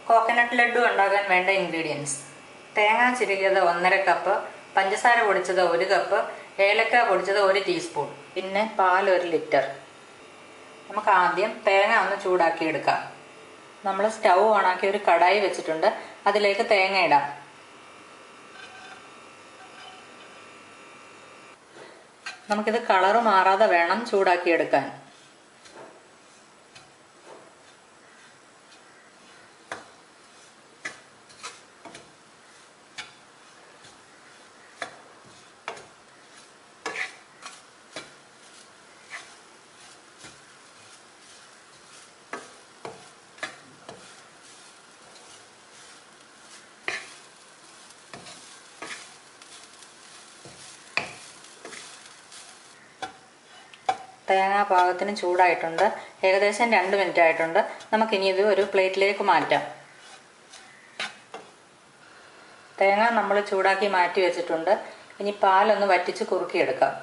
Coconut laddu ഉണ്ടാക്കാൻ വേണ്ട ingredients: തേങ്ങ ചിരകിയത് 1.5 കപ്പ്, പഞ്ചസാര പൊടിച്ചത് 1 കപ്പ്, ഏലക്ക പൊടിച്ചത് 1 ടീസ്പൂൺ, പിന്നെ പാൽ 1 ലിറ്റർ. നമുക്ക് ആദ്യം തേങ്ങ ഒന്ന് ചൂടാക്കിയെടുക്കാം. നമ്മൾ സ്റ്റൗ ഓണാക്കി ഒരു കടായി വെച്ചിട്ടുണ്ട്. അതിലേക്ക് തേങ്ങ ഇടാം. നമുക്കിത് കളറ് മാറാതെ വേണം ചൂടാക്കിയെടുക്കാൻ. തേങ്ങ പാകത്തിന് ചൂടായിട്ടുണ്ട്. ഏകദേശം 2 മിനിറ്റ് ആയിട്ടുണ്ട്. നമുക്കിനി ഇത് ഒരു പ്ലേറ്റിലേക്ക് മാറ്റാം. തേങ്ങ നമ്മൾ ചൂടാക്കി മാറ്റി വെച്ചിട്ടുണ്ട്. ഇനി പാലൊന്ന് വറ്റിച്ച് കുറുക്കിയെടുക്കാം.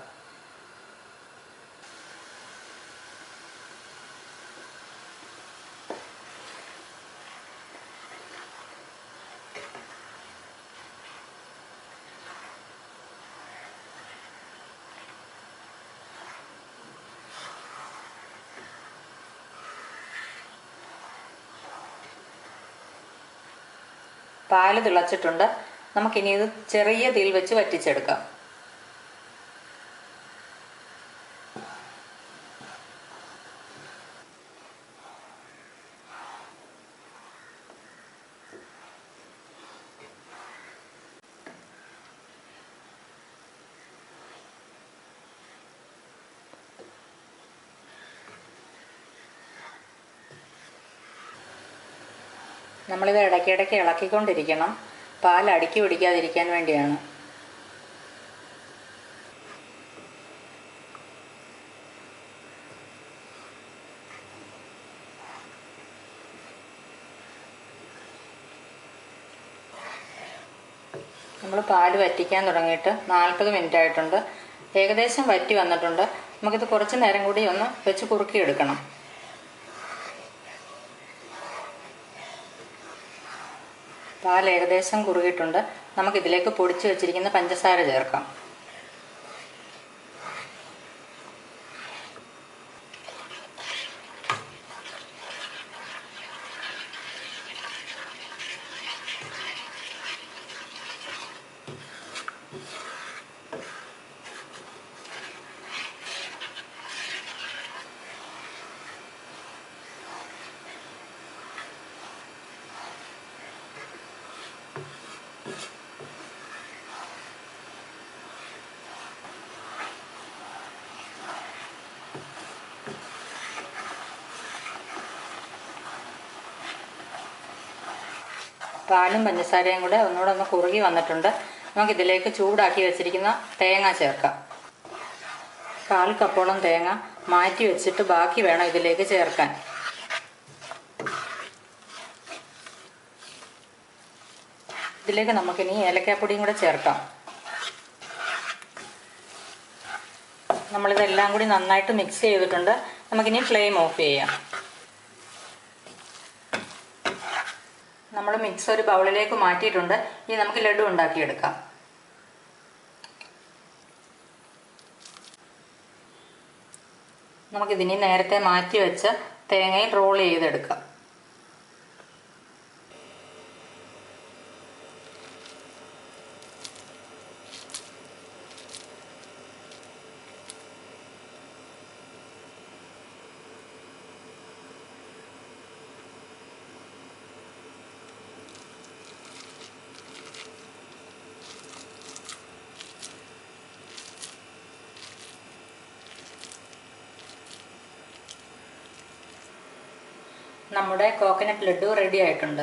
പാല് തിളച്ചിട്ടുണ്ട്. നമുക്കിനി ഇത് ചെറിയ തീയിൽ വെച്ച് വറ്റിച്ചെടുക്കാം. നമ്മളിത് ഇടയ്ക്കിടയ്ക്ക് ഇളക്കിക്കൊണ്ടിരിക്കണം. പാൽ അടുക്കി പിടിക്കാതിരിക്കാൻ വേണ്ടിയാണ്. നമ്മൾ പാൽ വറ്റിക്കാൻ തുടങ്ങിയിട്ട് 40 മിനിറ്റ് ആയിട്ടുണ്ട്. ഏകദേശം വറ്റി വന്നിട്ടുണ്ട്. നമുക്കിത് കുറച്ച് നേരം കൂടി ഒന്ന് വെച്ച് കുറുക്കിയെടുക്കണം. പാൽ ഏകദേശം കുറുകിയിട്ടുണ്ട്. നമുക്കിതിലേക്ക് പൊടിച്ച് വെച്ചിരിക്കുന്ന പഞ്ചസാര ചേർക്കാം. പാലും പഞ്ചസാരയും കൂടെ ഒന്നുകൂടെ ഒന്ന് കുറുകി വന്നിട്ടുണ്ട്. നമുക്കിതിലേക്ക് ചൂടാക്കി വെച്ചിരിക്കുന്ന തേങ്ങ ചേർക്കാം. 1/4 കപ്പോളം തേങ്ങ മാറ്റി വെച്ചിട്ട് ബാക്കി വേണം ഇതിലേക്ക് ചേർക്കാൻ. ഇതിലേക്ക് നമുക്കിനി ഏലക്കാപ്പൊടിയും കൂടെ ചേർക്കാം. നമ്മളിതെല്ലാം കൂടി നന്നായിട്ട് മിക്സ് ചെയ്തിട്ടുണ്ട്. നമുക്കിനി ഫ്ലെയിം ഓഫ് ചെയ്യാം. നമ്മൾ മിക്സ് ഒരു ബൗളിലേക്ക് മാറ്റിയിട്ടുണ്ട്. ഇനി നമുക്ക് ലഡു ഉണ്ടാക്കിയെടുക്കാം. നമുക്കിതിനി നേരത്തെ മാറ്റി വെച്ച് തേങ്ങയിൽ റോൾ ചെയ്തെടുക്കാം. നമ്മുടെ കോക്കനട്ട് ലഡു റെഡി ആയിട്ടുണ്ട്.